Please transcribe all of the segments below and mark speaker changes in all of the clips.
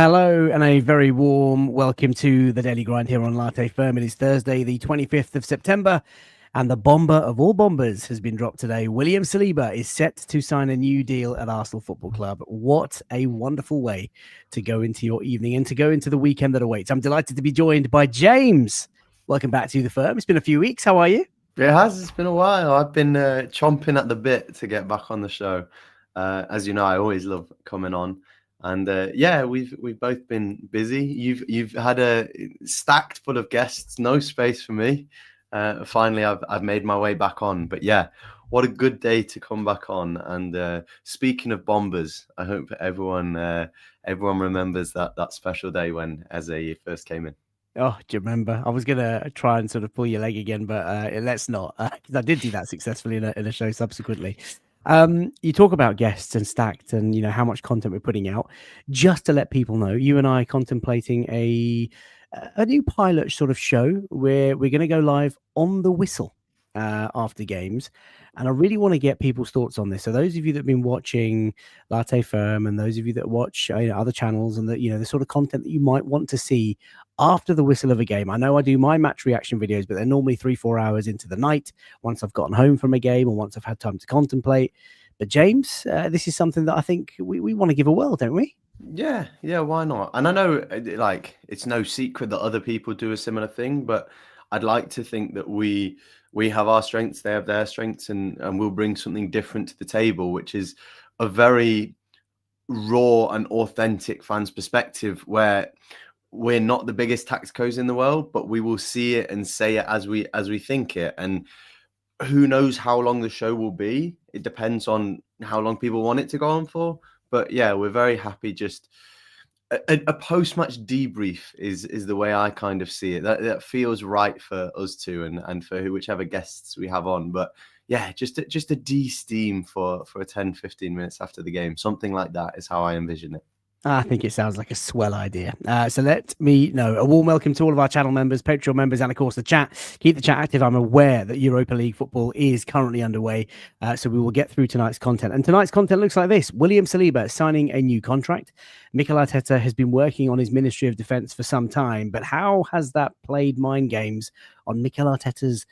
Speaker 1: Hello and a very warm welcome to the Daily Grind here on Latte Firm. It is Thursday, the 25th of September, and the bomber of all bombers has been dropped today. William Saliba is set to sign a new deal at Arsenal Football Club. What a wonderful way to go into your evening and to go into the weekend that awaits. I'm delighted to be joined by James. Welcome back to the firm. It's been a few weeks. How are you?
Speaker 2: It has. It's been a while. I've been chomping at the bit to get back on the show. As you know, I always love coming on. And yeah, we've both been busy. You've had a stacked full of guests, no space for me. Finally, I've made my way back on. But yeah, what a good day to come back on. And speaking of bombers, I hope everyone remembers that special day when Eze first came in.
Speaker 1: Oh, do you remember? I was gonna try and sort of pull your leg again, but let's not, because I did do that successfully in a show subsequently. You talk about guests and stacked, and how much content we're putting out. Just to let people know, you and I are contemplating a new pilot sort of show where we're going to go live on the whistle after games. And I really want to get people's thoughts on this. So those of you that have been watching Latte Firm and those of you that watch other channels and the sort of content that you might want to see after the whistle of a game. I know I do my match reaction videos, but they're normally 3-4 hours into the night once I've gotten home from a game or once I've had time to contemplate. But James, this is something that I think we want to give a whirl, don't we?
Speaker 2: Yeah, why not? And I know, it's no secret that other people do a similar thing, but I'd like to think that we have our strengths, they have their strengths, and we'll bring something different to the table, which is a very raw and authentic fans perspective where we're not the biggest tacticos in the world, but we will see it and say it as we think it. And who knows how long the show will be? It depends on how long people want it to go on for. But yeah, we're very happy. Just a post-match debrief is the way I kind of see it. That feels right for us two and for whichever guests we have on. But yeah, just a de-steam for a 10-15 minutes after the game. Something like that is how I envision it.
Speaker 1: I think it sounds like a swell idea. So let me know. A warm welcome to all of our channel members, Patreon members, and of course the chat. Keep the chat active. I'm aware that Europa League football is currently underway, so we will get through tonight's content. And tonight's content looks like this. William Saliba signing a new contract. Mikel Arteta has been working on his Ministry of Defence for some time, but how has that played mind games on Mikel Arteta's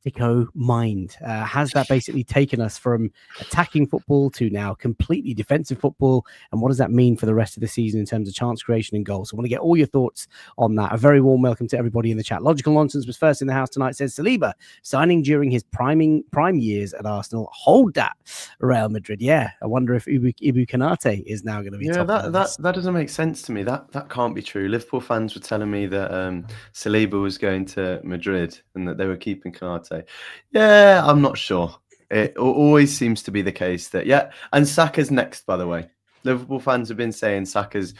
Speaker 1: tactico mind? Has that basically taken us from attacking football to now completely defensive football? And what does that mean for the rest of the season in terms of chance creation and goals? So I want to get all your thoughts on that. A very warm welcome to everybody in the chat. Logical Nonsense was first in the house tonight. Says Saliba signing during his prime years at Arsenal. Hold that, Real Madrid. Yeah, I wonder if Ibu Kanate is now going to be top of the list.
Speaker 2: That doesn't make sense to me. That can't be true. Liverpool fans were telling me that Saliba was going to Madrid and that they were keeping Kanate. Yeah, I'm not sure. It always seems to be the case that, yeah. And Saka's next, by the way. Liverpool fans have been saying Saka's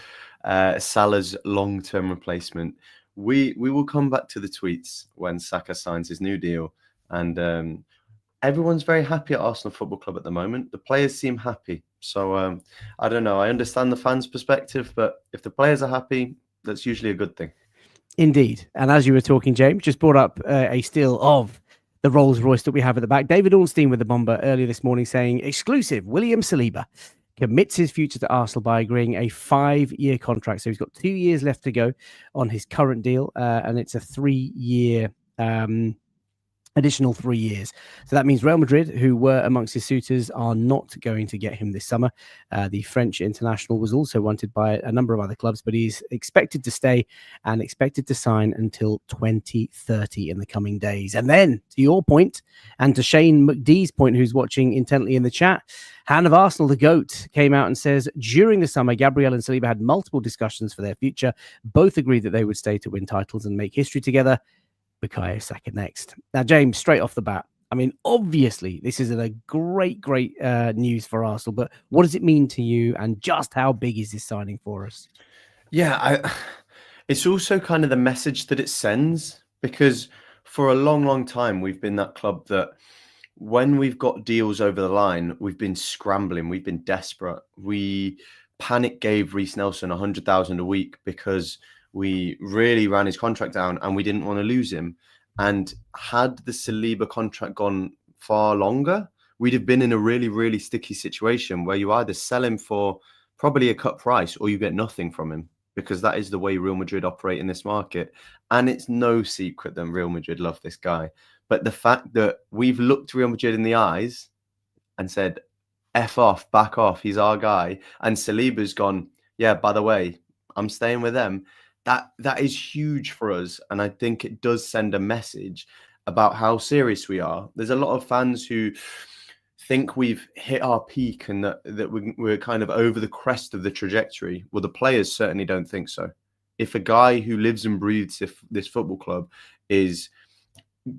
Speaker 2: Salah's long-term replacement. We will come back to the tweets when Saka signs his new deal. And everyone's very happy at Arsenal Football Club at the moment. The players seem happy. So I don't know. I understand the fans' perspective, but if the players are happy, that's usually a good thing.
Speaker 1: Indeed. And as you were talking, James, just brought up a still of the Rolls Royce that we have at the back. David Ornstein with the bomber earlier this morning saying, exclusive, William Saliba commits his future to Arsenal by agreeing a 5-year contract. So he's got 2 years left to go on his current deal, and it's a 3-year additional 3 years. So that means Real Madrid, who were amongst his suitors, are not going to get him this summer. The French international was also wanted by a number of other clubs, but he's expected to stay and expected to sign until 2030 in the coming days. And then, to your point, and to Shane McDee's point, who's watching intently in the chat, Hand of Arsenal, the GOAT, came out and says, during the summer, Gabriel and Saliba had multiple discussions for their future. Both agreed that they would stay to win titles and make history together. Bukayo Saka next. Now, James, straight off the bat, I mean, obviously, this is a great news for Arsenal, but what does it mean to you, and just how big is this signing for us?
Speaker 2: Yeah, it's also kind of the message that it sends, because for a long time, we've been that club that when we've got deals over the line, we've been scrambling, we've been desperate. We panic gave Reece Nelson 100,000 a week because we really ran his contract down and we didn't want to lose him. And had the Saliba contract gone far longer, we'd have been in a really sticky situation where you either sell him for probably a cut price, or you get nothing from him, because that is the way Real Madrid operate in this market. And it's no secret that Real Madrid love this guy. But the fact that we've looked Real Madrid in the eyes and said, F off, back off, he's our guy, and Saliba's gone, yeah, by the way, I'm staying with them. That is huge for us. And I think it does send a message about how serious we are. There's a lot of fans who think we've hit our peak and that we're kind of over the crest of the trajectory. Well, the players certainly don't think so. If a guy who lives and breathes this football club is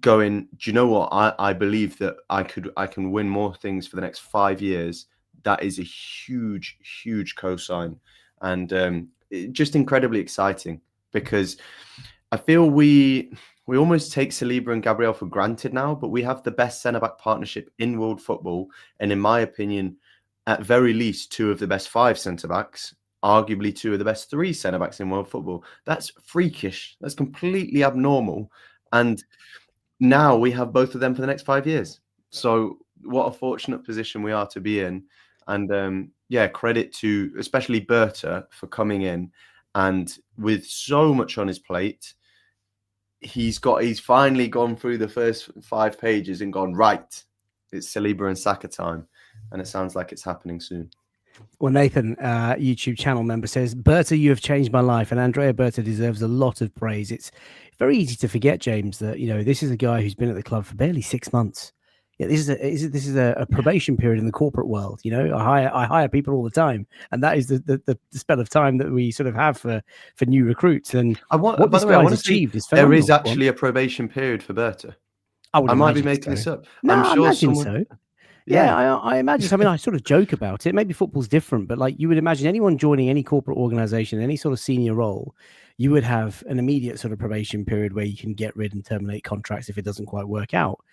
Speaker 2: going, do you know what? I believe that I can win more things for the next 5 years. That is a huge, huge cosign, and just incredibly exciting, because I feel we almost take Saliba and Gabriel for granted now, but we have the best centre-back partnership in world football. And in my opinion, at very least, 2 of the best 5 centre-backs, arguably 2 of the best 3 centre-backs in world football. That's freakish. That's completely abnormal. And now we have both of them for the next 5 years. So what a fortunate position we are to be in. And yeah, credit to especially Berta for coming in, and with so much on his plate, he's finally gone through the first 5 pages and gone, right, it's Saliba and Saka time. And it sounds like it's happening soon.
Speaker 1: Well, Nathan, YouTube channel member, says, Berta, you have changed my life. And Andrea Berta deserves a lot of praise. It's very easy to forget, James, that, this is a guy who's been at the club for barely 6 months. Yeah, this is a probation period in the corporate world. I hire people all the time, and that is the spell of time that we sort of have for new recruits. And what this guy's achieved is phenomenal.
Speaker 2: There is actually a probation period for Berta. I might be making this up.
Speaker 1: No,
Speaker 2: I'm sure
Speaker 1: I imagine so. Yeah, I imagine so. I mean, I sort of joke about it. Maybe football's different, but like you would imagine anyone joining any corporate organization, any sort of senior role, you would have an immediate sort of probation period where you can get rid and terminate contracts if it doesn't quite work out.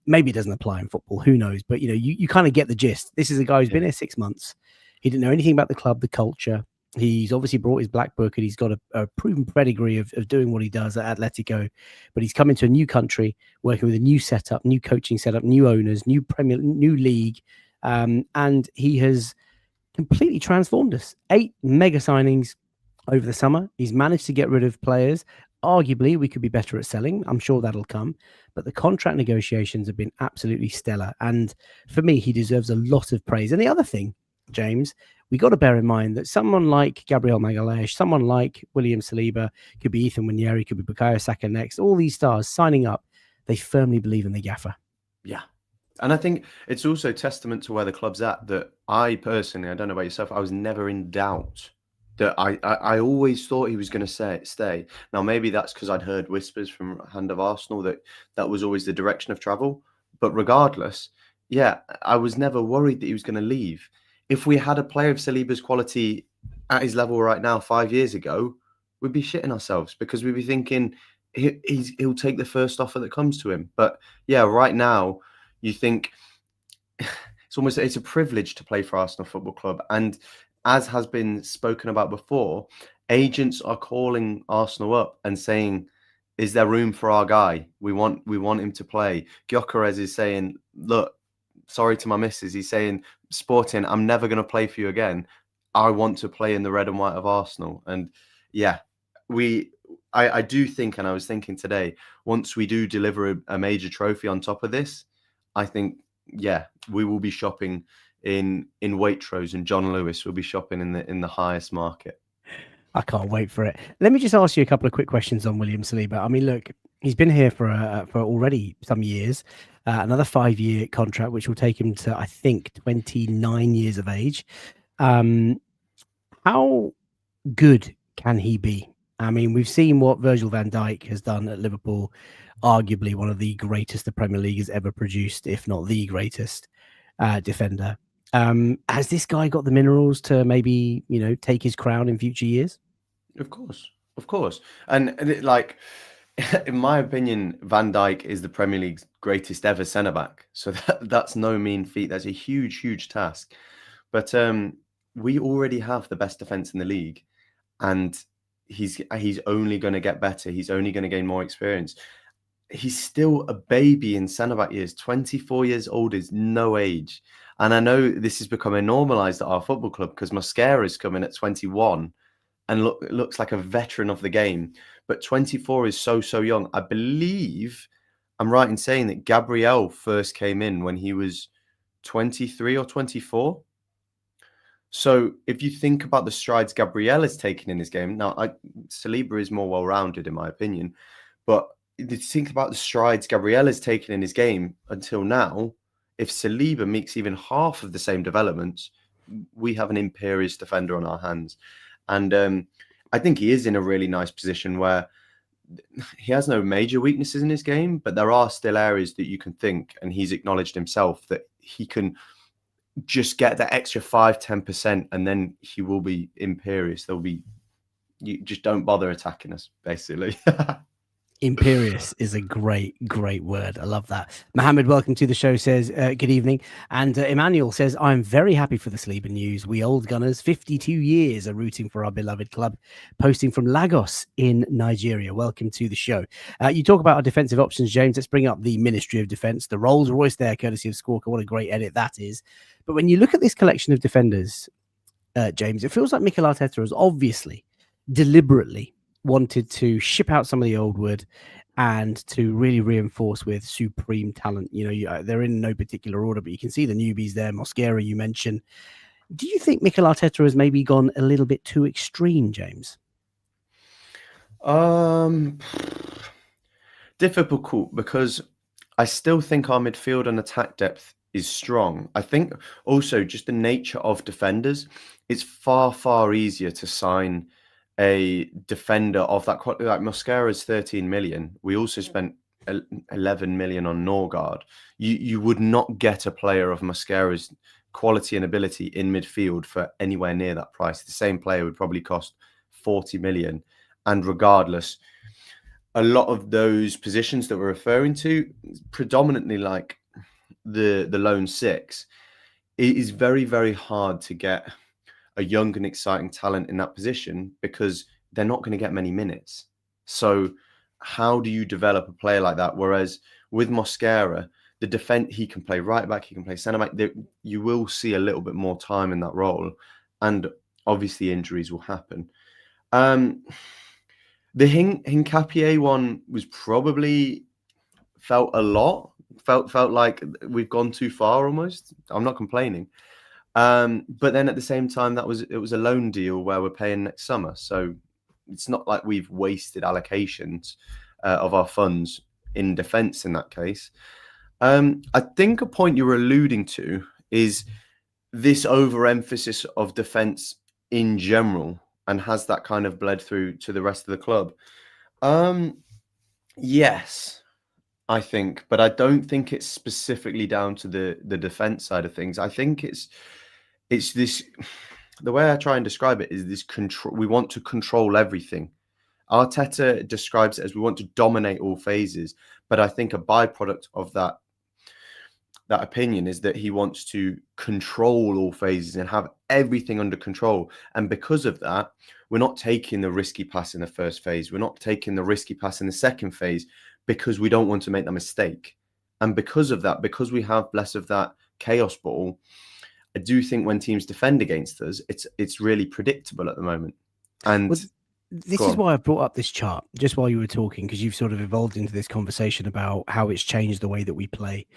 Speaker 1: Maybe it doesn't apply in football, who knows? But you kind of get the gist. This is a guy who's been here 6 months. He didn't know anything about the club, the culture. He's obviously brought his black book, and he's got a proven pedigree of doing what he does at Atletico. But he's come into a new country, working with a new setup, new coaching setup, new owners, new league, and he has completely transformed us. 8 mega signings over the summer. He's managed to get rid of players. Arguably, we could be better at selling. I'm sure that'll come. But the contract negotiations have been absolutely stellar. And for me, he deserves a lot of praise. And the other thing, James, we got to bear in mind that someone like Gabriel Magalhaes, someone like William Saliba, could be Ethan Nwaneri, could be Bukayo Saka next, all these stars signing up, they firmly believe in the gaffer.
Speaker 2: Yeah. And I think it's also testament to where the club's at, that I personally, I don't know about yourself, I was never in doubt. That I always thought he was going to stay. Now, maybe that's because I'd heard whispers from Hand of Arsenal that was always the direction of travel. But regardless, yeah, I was never worried that he was going to leave. If we had a player of Saliba's quality at his level right now 5 years ago, we'd be shitting ourselves, because we'd be thinking he'll take the first offer that comes to him. But yeah, right now, you think it's a privilege to play for Arsenal Football Club. And as has been spoken about before, agents are calling Arsenal up and saying, is there room for our guy? We want him to play. Gyökeres is saying, look, sorry to my missus. He's saying, Sporting, I'm never going to play for you again. I want to play in the red and white of Arsenal. And yeah, I do think, and I was thinking today, once we do deliver a major trophy on top of this, I think, yeah, we will be shopping in Waitrose, and John Lewis will be shopping in the highest market.
Speaker 1: I can't wait for it. Let me just ask you a couple of quick questions on William Saliba. I mean, look, he's been here for already some years, another 5-year contract, which will take him to, I think, 29 years of age. How good can he be? I mean, we've seen what Virgil van Dijk has done at Liverpool, arguably one of the greatest the Premier League has ever produced, if not the greatest defender. Has this guy got the minerals to maybe, take his crown in future years?
Speaker 2: Of course. And in my opinion, Van Dijk is the Premier League's greatest ever centre-back. So that's no mean feat. That's a huge, huge task. But we already have the best defence in the league, and he's only going to get better. He's only going to gain more experience. he's still a baby in centre-back years. 24 years old is no age. And I know this is becoming normalised at our football club because Mosquera's coming at 21 and looks like a veteran of the game. But 24 is so young. I believe I'm right in saying that Gabriel first came in when he was 23 or 24. So if you think about the strides Gabriel has taken in his game, now Saliba is more well-rounded in my opinion, but if you think about the strides Gabriel has taken in his game until now, if Saliba makes even half of the same developments, we have an imperious defender on our hands. And I think he is in a really nice position where he has no major weaknesses in his game, but there are still areas that you can think, and he's acknowledged himself that he can just get that extra 5-10%, and then he will be imperious. You just don't bother attacking us, basically.
Speaker 1: Imperious is a great word. I love that. Mohammed, welcome to the show, says good evening. And Emmanuel says, I'm very happy for the Saliba news. We old Gunners, 52 years, are rooting for our beloved club. Posting from Lagos in Nigeria. Welcome to the show. You talk about our defensive options, James. Let's bring up the Ministry of Defence, the Rolls Royce there, courtesy of Squawker. What a great edit that is. But when you look at this collection of defenders, James, it feels like Mikel Arteta has obviously, deliberately wanted to ship out some of the old wood and to really reinforce with supreme talent. You know, they're in no particular order, but you can see the newbies there. Mosquera, you mentioned. Do you think Mikel Arteta has maybe gone a little bit too extreme, James?
Speaker 2: Difficult, because I still think our midfield and attack depth is strong. I think also just the nature of defenders, it's far easier to sign a defender of that quality. Like Mosquera's 13 million. We also spent 11 million on Norgard. You would not get a player of Mosquera's quality and ability in midfield for anywhere near that price. The same player would probably cost 40 million. And regardless, a lot of those positions that we're referring to, predominantly like the lone six, it is very hard to get a young and exciting talent in that position because they're not going to get many minutes. So how do you develop a player like that? Whereas with Mosquera, the defense, he can play right back, he can play centre back. You will see a little bit more time in that role, and obviously injuries will happen. The Hincapié one was probably felt a lot. Felt like we've gone too far almost. I'm not complaining. But then at the same time, it was a loan deal where we're paying next summer. So it's not like we've wasted allocations of our funds in defence in that case. I think a point you were alluding to is this overemphasis of defence in general, and has that kind of bled through to the rest of the club? Yes, I think, but I don't think it's specifically down to the defence side of things. I think it's this, the way I try and describe it is this control. We want to control everything. Arteta describes it as we want to dominate all phases, but I think a byproduct of that opinion is that he wants to control all phases and have everything under control. And because of that, we're not taking the risky pass in the first phase. We're not taking the risky pass in the second phase because we don't want to make that mistake. And because of that, because we have less of that chaos ball, I do think when teams defend against us, it's really predictable at the moment. And
Speaker 1: this is why I brought up this chart just while you were talking, because you've sort of evolved into this conversation about how it's changed the way that we play.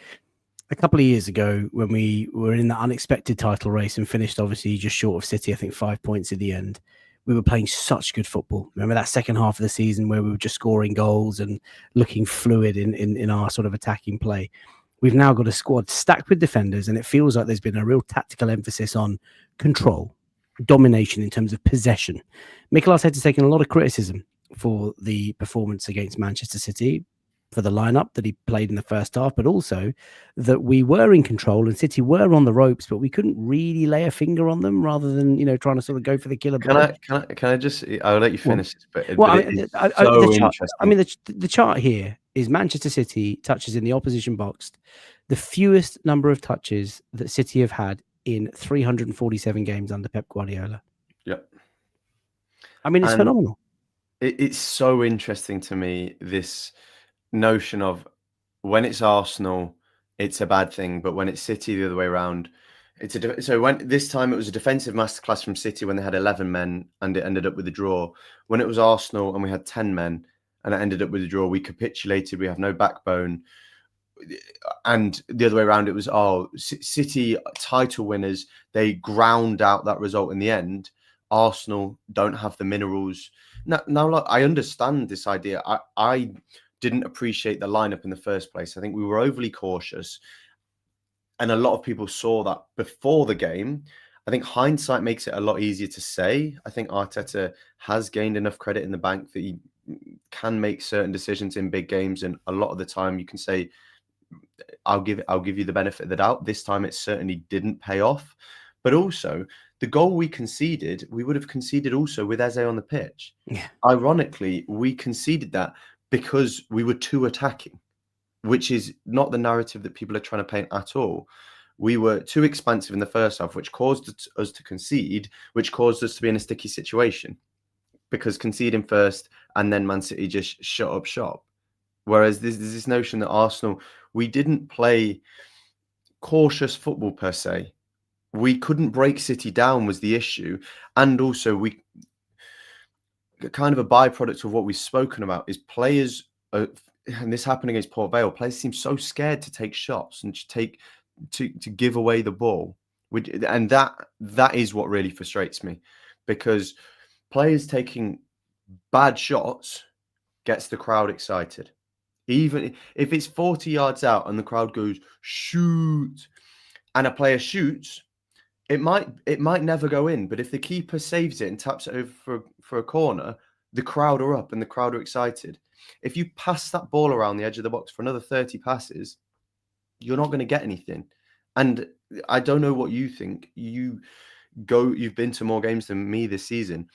Speaker 1: A couple of years ago, when we were in the unexpected title race and finished obviously just short of City, I think 5 points at the end, we were playing such good football. Remember that second half of the season where we were just scoring goals and looking fluid in our sort of attacking play? We've now got a squad stacked with defenders, and it feels like there's been a real tactical emphasis on control, domination in terms of possession. Mikel Arteta's taken a lot of criticism for the performance against Manchester City, for the lineup that he played in the first half, but also that we were in control and City were on the ropes, but we couldn't really lay a finger on them, rather than, trying to sort of go for the killer.
Speaker 2: Can I just? I'll let you finish this. But
Speaker 1: the chart here is Manchester City touches in the opposition box, the fewest number of touches that City have had in 347 games under Pep Guardiola.
Speaker 2: Yep.
Speaker 1: I mean, it's phenomenal.
Speaker 2: It's so interesting to me, this notion of when it's Arsenal, it's a bad thing, but when it's City, the other way around, so when this time it was a defensive masterclass from City when they had 11 men and it ended up with a draw. When it was Arsenal and we had 10 men and it ended up with a draw, we capitulated. We have no backbone. And the other way around, it was City title winners. They ground out that result in the end. Arsenal don't have the minerals. Now, look, I understand this idea. I didn't appreciate the lineup in the first place. I think we were overly cautious, and a lot of people saw that before the game. I think hindsight makes it a lot easier to say. I think Arteta has gained enough credit in the bank that he can make certain decisions in big games, and a lot of the time you can say, I'll give you the benefit of the doubt. This time it certainly didn't pay off. But also the goal we conceded, we would have conceded also with Eze on the pitch.
Speaker 1: Yeah.
Speaker 2: Ironically, we conceded that because we were too attacking, which is not the narrative that people are trying to paint at all. We were too expansive in the first half, which caused us to concede, which caused us to be in a sticky situation because conceding first and then Man City just shut up shop. Whereas there's this notion that Arsenal, we didn't play cautious football per se. We couldn't break City down was the issue. And also we kind of a byproduct of what we've spoken about is players, and this happened against Port Vale, players seem so scared to take shots and to give away the ball. And that is what really frustrates me, because players taking bad shots gets the crowd excited. Even if it's 40 yards out and the crowd goes, shoot, and a player shoots, it might never go in. But if the keeper saves it and taps it over for a corner, the crowd are up and the crowd are excited. If you pass that ball around the edge of the box for another 30 passes, you're not going to get anything. And I don't know what you think. You've been to more games than me this season,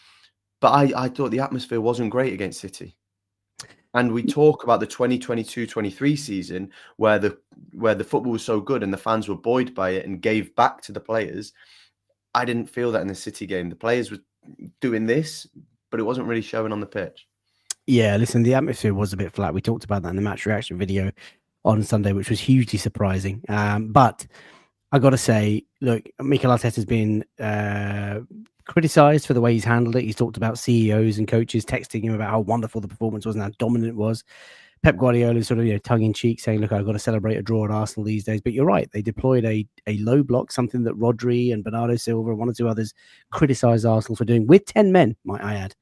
Speaker 2: but I thought the atmosphere wasn't great against City. And we talk about the 2022-23 season where the football was so good and the fans were buoyed by it and gave back to the players. I didn't feel that in the City game. The players were doing this, but it wasn't really showing on the pitch.
Speaker 1: Yeah, listen, the atmosphere was a bit flat. We talked about that in the match reaction video on Sunday, which was hugely surprising. But I got to say, look, Mikel Arteta's been criticised for the way he's handled it. He's talked about CEOs and coaches texting him about how wonderful the performance was and how dominant it was. Pep Guardiola sort of tongue in cheek saying, look, I've got to celebrate a draw at Arsenal these days. But you're right. They deployed a low block, something that Rodri and Bernardo Silva and one or two others criticised Arsenal for doing with 10 men, might I add,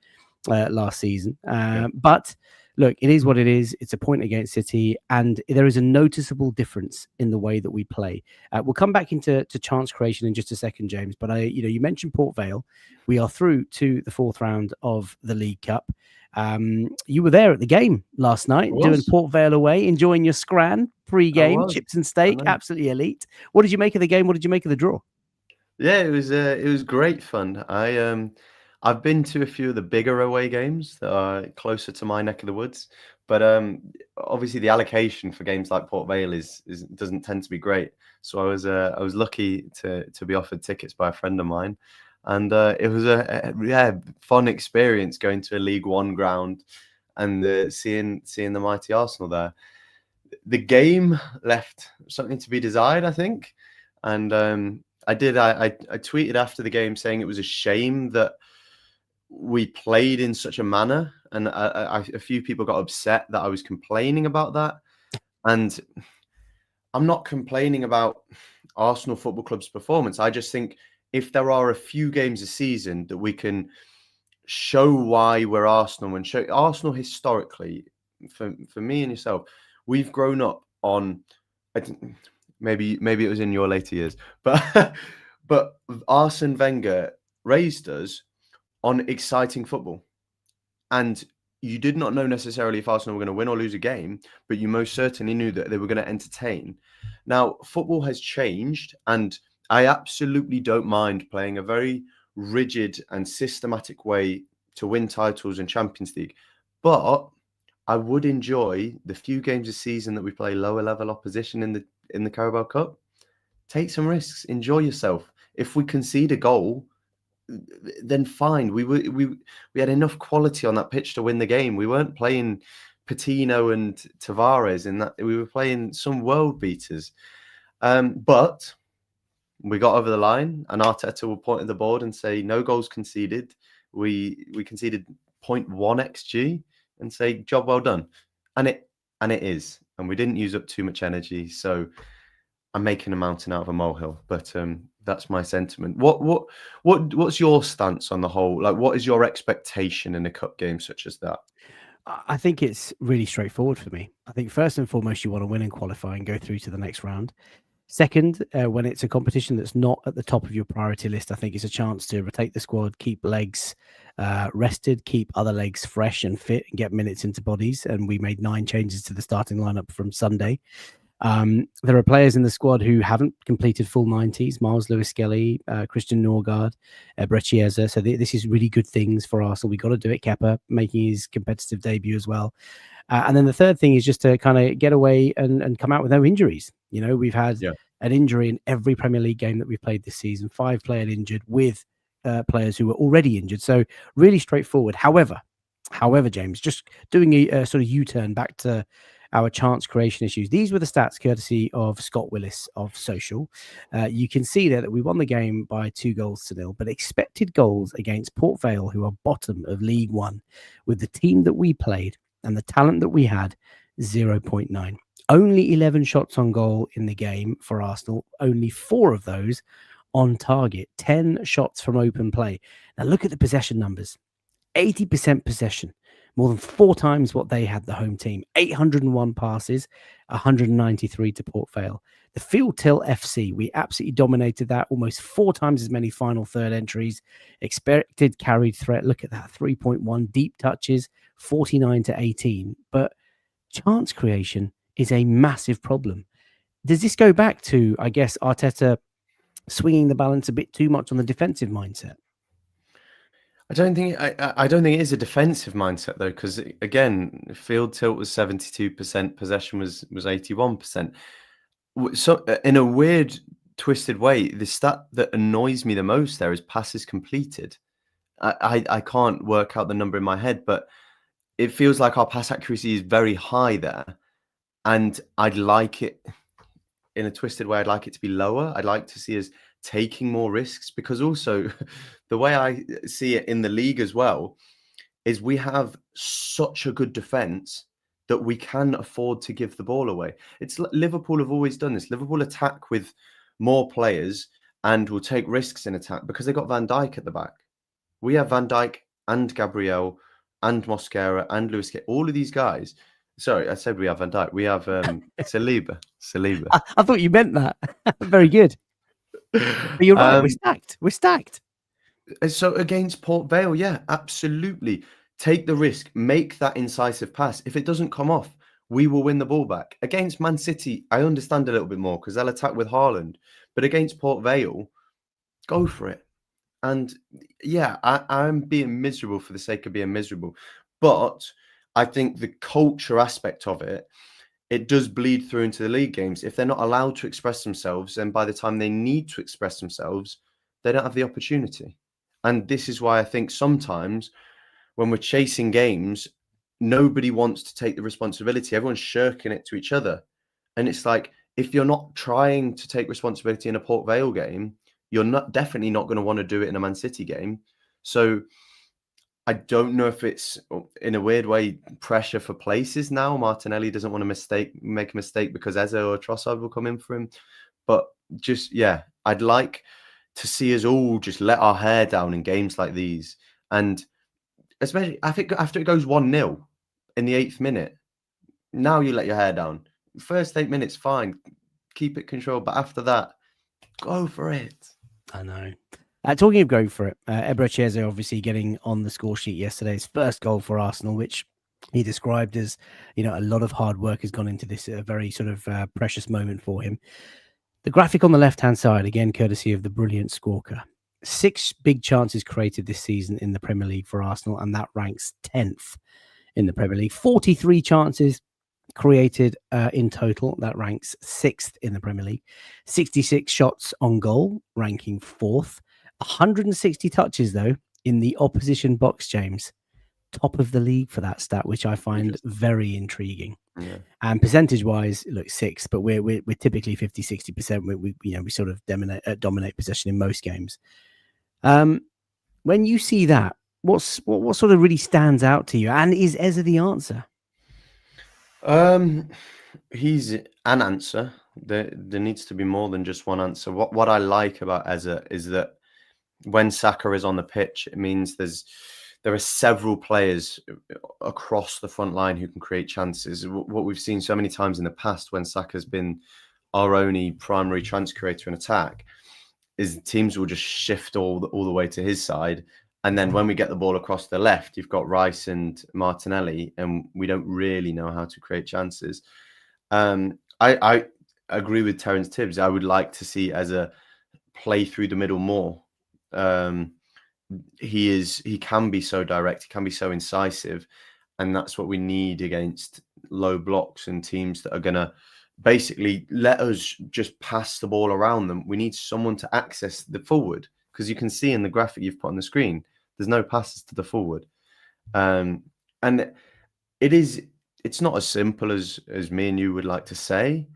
Speaker 1: last season. But look, it is what it is. It's a point against City, and there is a noticeable difference in the way that we play. We'll come back into chance creation in just a second, James. But you mentioned Port Vale. We are through to the fourth round of the League Cup. You were there at the game last night, doing Port Vale away, enjoying your scran pre-game, chips and steak, absolutely elite. What did you make of the game? What did you make of the draw?
Speaker 2: Yeah, it was great fun. I've been to a few of the bigger away games that are closer to my neck of the woods, but obviously the allocation for games like Port Vale doesn't tend to be great. So I was lucky to be offered tickets by a friend of mine, and it was a fun experience going to a League One ground and seeing the mighty Arsenal there. The game left something to be desired, I think, and I tweeted after the game saying it was a shame that we played in such a manner, and a few people got upset that I was complaining about that. And I'm not complaining about Arsenal Football Club's performance. I just think if there are a few games a season that we can show why we're Arsenal and show Arsenal historically, for me and yourself, we've grown up on, maybe it was in your later years, but Arsene Wenger raised us on exciting football. And you did not know necessarily if Arsenal were going to win or lose a game, but you most certainly knew that they were going to entertain. Now, football has changed, and I absolutely don't mind playing a very rigid and systematic way to win titles in Champions League. But I would enjoy the few games a season that we play lower level opposition in the Carabao Cup. Take some risks, enjoy yourself. If we concede a goal, then fine. We had enough quality on that pitch to win the game. We weren't playing Patino and Tavares in that we were playing some world beaters. But we got over the line, and Arteta will point at the board and say, no goals conceded. We conceded 0.1 XG and say, job well done. And it is. And we didn't use up too much energy. So I'm making a mountain out of a molehill. But that's my sentiment. What's your stance on the whole? Like, what is your expectation in a cup game such as that?
Speaker 1: I think it's really straightforward for me. I think first and foremost, you want to win and qualify and go through to the next round. Second, when it's a competition that's not at the top of your priority list, I think it's a chance to rotate the squad, keep legs rested, keep other legs fresh and fit, and get minutes into bodies. And we made 9 changes to the starting lineup from Sunday. There are players in the squad who haven't completed full 90s. Miles Lewis-Skelly, Christian Norgard, Eberechi Eze. So this is really good things for Arsenal. We've got to do it. Kepa making his competitive debut as well. And then the third thing is just to kind of get away and come out with no injuries. You know, we've had an injury in every Premier League game that we've played this season. 5 players injured with players who were already injured. So really straightforward. However, James, just doing a sort of U-turn back to our chance creation issues. These were the stats courtesy of Scott Willis of Social. You can see there that we won the game by 2-0, but expected goals against Port Vale, who are bottom of League One, with the team that we played and the talent that we had, 0.9. Only 11 shots on goal in the game for Arsenal. Only 4 of those on target. 10 shots from open play. Now look at the possession numbers. 80% possession. More than 4 times what they had, the home team. 801 passes, 193 to Port Vale. The Field Till FC, we absolutely dominated that. Almost 4 times as many final third entries. Expected carried threat. Look at that, 3.1. Deep touches, 49 to 18. But chance creation is a massive problem. Does this go back to, I guess, Arteta swinging the balance a bit too much on the defensive mindset?
Speaker 2: I don't think it is a defensive mindset though, because again, field tilt was 72%, possession was 81%. So in a weird, twisted way, the stat that annoys me the most there is passes completed. I can't work out the number in my head, but it feels like our pass accuracy is very high there, and I'd like it in a twisted way. I'd like it to be lower. I'd like to see us taking more risks, because also the way I see it in the league as well is we have such a good defense that we can afford to give the ball away. It's Liverpool have always done this. Liverpool attack with more players and will take risks in attack because they got Van Dijk at the back. We have Van Dijk and Gabriel and Mosquera and Lewis. All of these guys. Sorry, I said we have Van Dijk. We have Saliba.
Speaker 1: I thought you meant that. Very good. But you're right. We're stacked.
Speaker 2: So against Port Vale, yeah, absolutely. Take the risk. Make that incisive pass. If it doesn't come off, we will win the ball back. Against Man City, I understand a little bit more because they'll attack with Haaland. But against Port Vale, go for it. And yeah, I'm being miserable for the sake of being miserable. But I think the culture aspect of it does bleed through into the league games. If they're not allowed to express themselves, then by the time they need to express themselves, they don't have the opportunity. And this is why I think sometimes when we're chasing games, nobody wants to take the responsibility. Everyone's shirking it to each other. And it's like, if you're not trying to take responsibility in a Port Vale game, you're definitely not going to want to do it in a Man City game. So I don't know if it's, in a weird way, pressure for places now. Martinelli doesn't want to make a mistake because Eze or Trossard will come in for him. But just, yeah, I'd like to see us all just let our hair down in games like these. And especially, I think after it goes 1-0 in the 8th minute, now you let your hair down. First 8 minutes, fine. Keep it controlled. But after that, go for it.
Speaker 1: I know. Talking of going for it, Eberechi Eze obviously getting on the score sheet yesterday. His first goal for Arsenal, which he described as, you know, a lot of hard work has gone into this, a very sort of precious moment for him. The graphic on the left-hand side, again, courtesy of the brilliant Squawker. 6 big chances created this season in the Premier League for Arsenal, and that ranks 10th in the Premier League. 43 chances created in total. That ranks 6th in the Premier League. 66 shots on goal, ranking 4th. 160 touches, though, in the opposition box, James. top of the league for that stat, which I find very intriguing.
Speaker 2: Yeah.
Speaker 1: And percentage-wise, look, sixth, but we're typically 50-60%. We sort of dominate possession in most games. When you see that, what sort of really stands out to you? And is Eze the answer?
Speaker 2: He's an answer. There needs to be more than just one answer. What I like about Eze is that when Saka is on the pitch, it means there are several players across the front line who can create chances. What we've seen so many times in the past when Saka's been our only primary chance creator in attack is teams will just shift all the way to his side. And then when we get the ball across the left, you've got Rice and Martinelli, and we don't really know how to create chances. I agree with Terence Tibbs. I would like to see Eze play through the middle more. He can be so direct, he can be so incisive, and that's what we need against low blocks and teams that are going to basically let us just pass the ball around them. We need someone to access the forward, because you can see in the graphic you've put on the screen, there's no passes to the forward. And it's not as simple as me and you would like to say,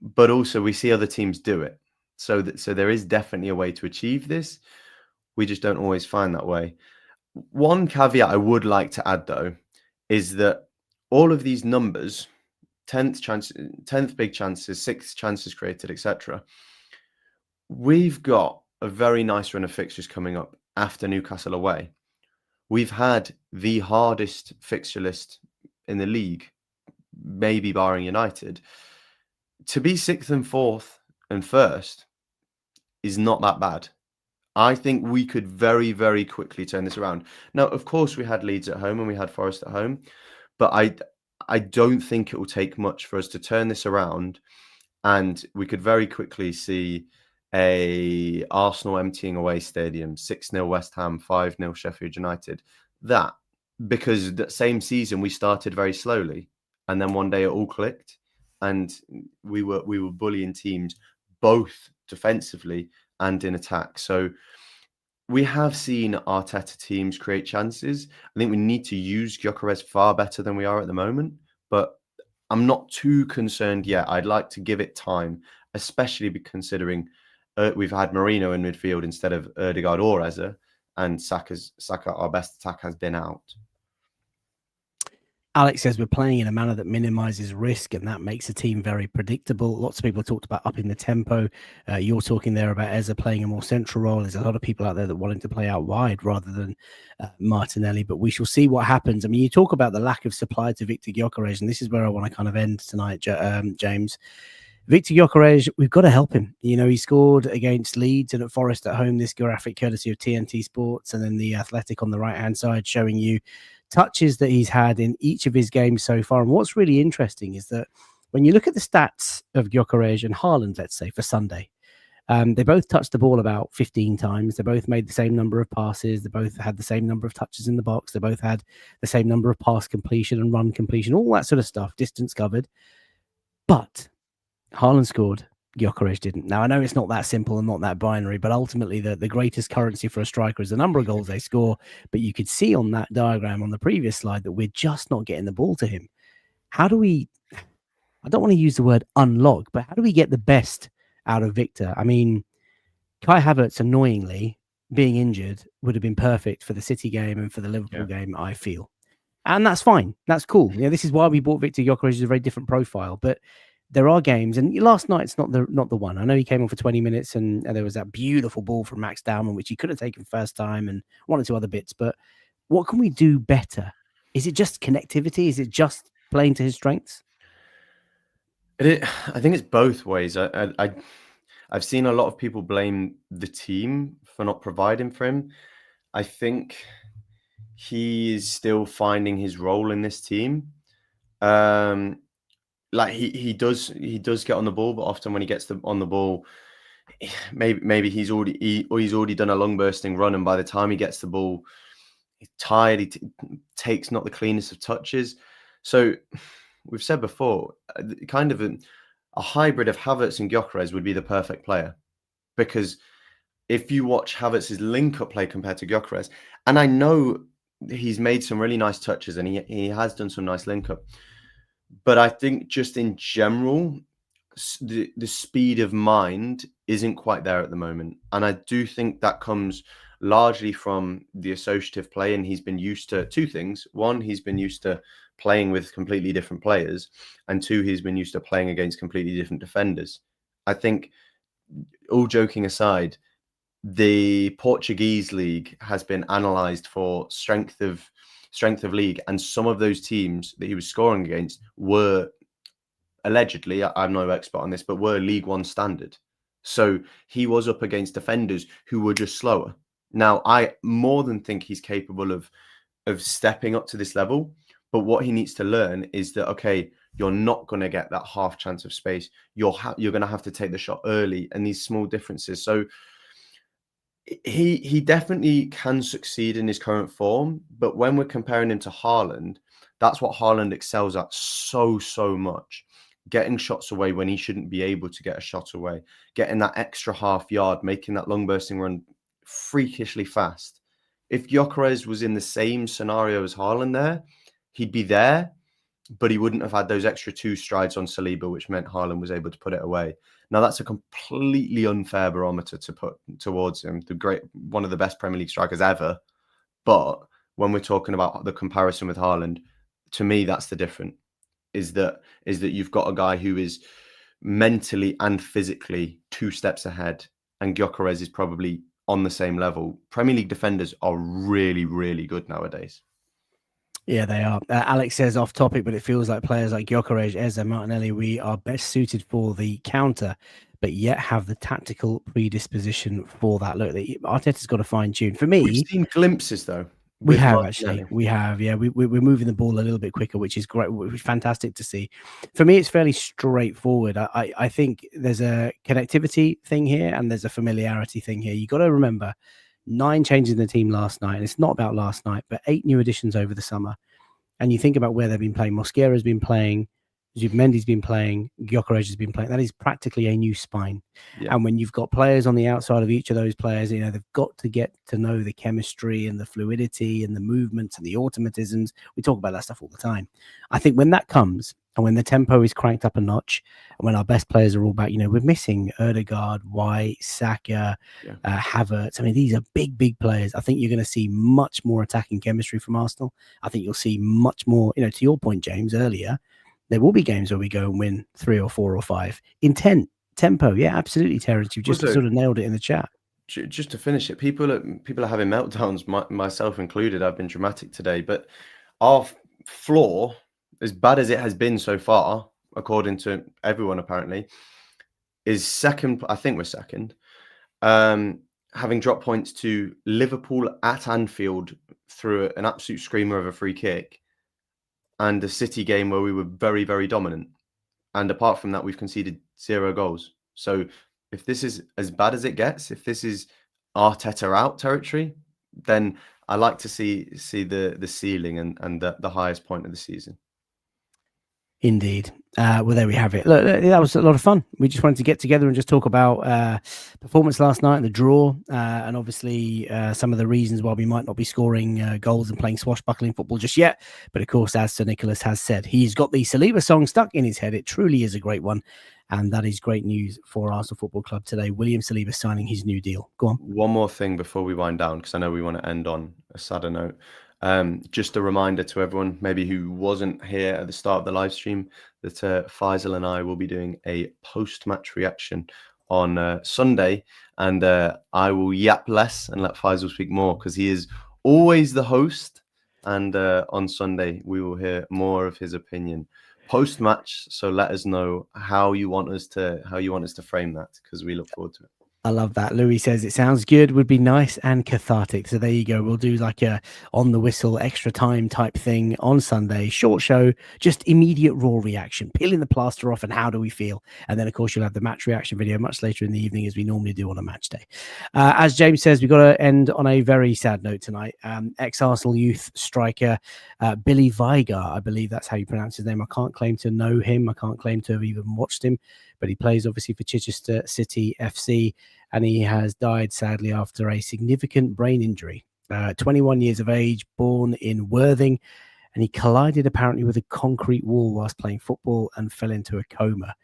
Speaker 2: but also we see other teams do it. So there is definitely a way to achieve this. We just don't always find that way. One caveat I would like to add, though, is that all of these numbers, 10th big chances, 6th chances created, etc. We've got a very nice run of fixtures coming up after Newcastle away. We've had the hardest fixture list in the league, maybe barring United. To be 6th and 4th and 1st is not that bad. I think we could very, very quickly turn this around. Now, of course, we had Leeds at home and we had Forest at home, but I don't think it will take much for us to turn this around, and we could very quickly see a Arsenal emptying away stadium, 6-0 West Ham, 5-0 Sheffield United. That, because that same season we started very slowly, and then one day it all clicked, and we were bullying teams both defensively and in attack. So we have seen Arteta teams create chances. I think we need to use Gyökeres far better than we are at the moment, but I'm not too concerned yet. I'd like to give it time, especially considering we've had Marino in midfield instead of Ødegaard or Eze, and Saka, our best attack, has been out.
Speaker 1: Alex says we're playing in a manner that minimizes risk, and that makes the team very predictable. Lots of people have talked about upping the tempo. You're talking there about Eze playing a more central role. There's a lot of people out there that want him to play out wide rather than Martinelli, but we shall see what happens. I mean, you talk about the lack of supply to Viktor Gyökeres, and this is where I want to kind of end tonight, James. Viktor Gyökeres, we've got to help him. You know, he scored against Leeds and at Forest at home, this graphic courtesy of TNT Sports, and then the Athletic on the right-hand side showing you touches that he's had in each of his games so far. And what's really interesting is that when you look at the stats of Gyökeres and Haaland, let's say, for Sunday, they both touched the ball about 15 times. They both made the same number of passes. They both had the same number of touches in the box. They both had the same number of pass completion and run completion, all that sort of stuff, distance covered. But Haaland scored, Gyökeres didn't. Now, I know it's not that simple and not that binary, but ultimately the greatest currency for a striker is the number of goals they score. But you could see on that diagram on the previous slide that we're just not getting the ball to him. How do we, I don't want to use the word unlock, but how do we get the best out of Viktor? I mean, Kai Havertz, annoyingly, being injured would have been perfect for the City game and for the Liverpool game, I feel. And that's fine. That's cool. You know, this is why we bought Viktor Gyökeres. He's a very different profile, but there are games, and last night's not the one. I know he came on for 20 minutes, and there was that beautiful ball from Max Dowman, which he could have taken first time, and one or two other bits. But what can we do better? Is it just connectivity? Is it just playing to his strengths?
Speaker 2: I think it's both ways. I've seen a lot of people blame the team for not providing for him. I think he is still finding his role in this team. Like he does get on the ball, but often when he gets on the ball, maybe he's already done a long bursting run, and by the time he gets the ball, he's tired. He takes not the cleanest of touches. So we've said before, kind of a hybrid of Havertz and Gyökeres would be the perfect player, because if you watch Havertz's link-up play compared to Gyökeres, and I know he's made some really nice touches, and he has done some nice link up. But I think just in general, the speed of mind isn't quite there at the moment, and I do think that comes largely from the associative play, and he's been used to two things. One, he's been used to playing with completely different players, and two, he's been used to playing against completely different defenders. I think, all joking aside, the Portuguese league has been analysed for strength of league, and some of those teams that he was scoring against were allegedly, I'm no expert on this, but were League One standard. So he was up against defenders who were just slower. Now, I more than think he's capable of stepping up to this level, but what he needs to learn is that, okay, you're not going to get that half chance of space. You're going to have to take the shot early, and these small differences. So he definitely can succeed in his current form, but when we're comparing him to Haaland, that's what Haaland excels at so much. Getting shots away when he shouldn't be able to get a shot away, getting that extra half yard, making that long bursting run freakishly fast. If Gyökeres was in the same scenario as Haaland there, he'd be there, but he wouldn't have had those extra 2 strides on Saliba, which meant Haaland was able to put it away. Now, that's a completely unfair barometer to put towards him, one of the best Premier League strikers ever. But when we're talking about the comparison with Haaland, to me, that's the difference. Is that you've got a guy who is mentally and physically 2 steps ahead, and Gyökeres is probably on the same level. Premier League defenders are really, really good nowadays.
Speaker 1: Yeah, they are. Alex says off topic, but it feels like players like Gyökeres, Eze, Martinelli, we are best suited for the counter, but yet have the tactical predisposition for that. Look, Arteta's got to fine tune. For me,
Speaker 2: we've seen glimpses though.
Speaker 1: We have actually. We have, yeah. We're moving the ball a little bit quicker, which is great, which is fantastic to see. For me, it's fairly straightforward. I think there's a connectivity thing here, and there's a familiarity thing here. You got to remember, 9 changes in the team last night, and it's not about last night, but 8 new additions over the summer. And you think about where they've been playing. Mosquera's been playing, Zubimendi's been playing, Gyökeres has been playing. That is practically a new spine. Yeah. And when you've got players on the outside of each of those players, you know, they've got to get to know the chemistry and the fluidity and the movements and the automatisms. We talk about that stuff all the time. I think when that comes, and when the tempo is cranked up a notch, and when our best players are all back, you know, we're missing Ødegaard, White, Saka, Havertz. I mean, these are big players. I think you're going to see much more attacking chemistry from Arsenal. I think you'll see much more, you know, to your point, James, earlier, there will be games where we go and win 3 or 4 or 5. Intent, tempo, yeah, absolutely, Terence. You've just sort of nailed it in the chat.
Speaker 2: Just to finish it, people are having meltdowns, myself included. I've been dramatic today, but our floor, as bad as it has been so far, according to everyone apparently, is second. I think we're second, having dropped points to Liverpool at Anfield through an absolute screamer of a free kick, and a City game where we were very, very dominant. And apart from that, we've conceded 0 goals. So if this is as bad as it gets, if this is Arteta out territory, then I like to see the ceiling and the highest point of the season.
Speaker 1: Indeed. Well, there we have it. Look, that was a lot of fun. We just wanted to get together and just talk about performance last night and the draw, and obviously some of the reasons why we might not be scoring goals and playing swashbuckling football just yet. But of course, as Sir Nicholas has said, he's got the Saliba song stuck in his head. It truly is a great one. And that is great news for Arsenal Football Club today. William Saliba signing his new deal. Go on.
Speaker 2: One more thing before we wind down, because I know we want to end on a sadder note. Just a reminder to everyone, maybe who wasn't here at the start of the live stream, that Faisal and I will be doing a post-match reaction on Sunday, and I will yap less and let Faisal speak more, because he is always the host, and on Sunday we will hear more of his opinion post-match. So let us know how you want us to frame that, because we look forward to it.
Speaker 1: I love that. Louis says it sounds good, would be nice and cathartic. So there you go. We'll do like a on the whistle extra time type thing on Sunday. Short show, just immediate raw reaction, peeling the plaster off and how do we feel? And then of course you'll have the match reaction video much later in the evening, as we normally do on a match day. As James says, we've got to end on a very sad note tonight. Ex-Arsenal youth striker Billy Viger, I believe that's how you pronounce his name. I can't claim to know him. I can't claim to have even watched him, but he plays obviously for Chichester City FC, and he has died sadly after a significant brain injury. 21 years of age, born in Worthing, and he collided apparently with a concrete wall whilst playing football and fell into a coma.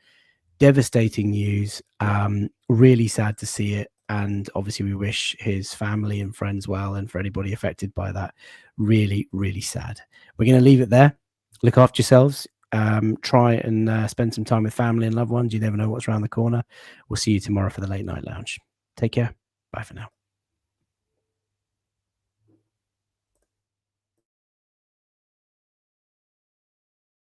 Speaker 1: Devastating news. Really sad to see it. And obviously we wish his family and friends well, and for anybody affected by that, really, really sad. We're going to leave it there. Look after yourselves. Try and spend some time with family and loved ones. You never know what's around the corner. We'll see you tomorrow for the Late Night Lounge. Take care. Bye for now.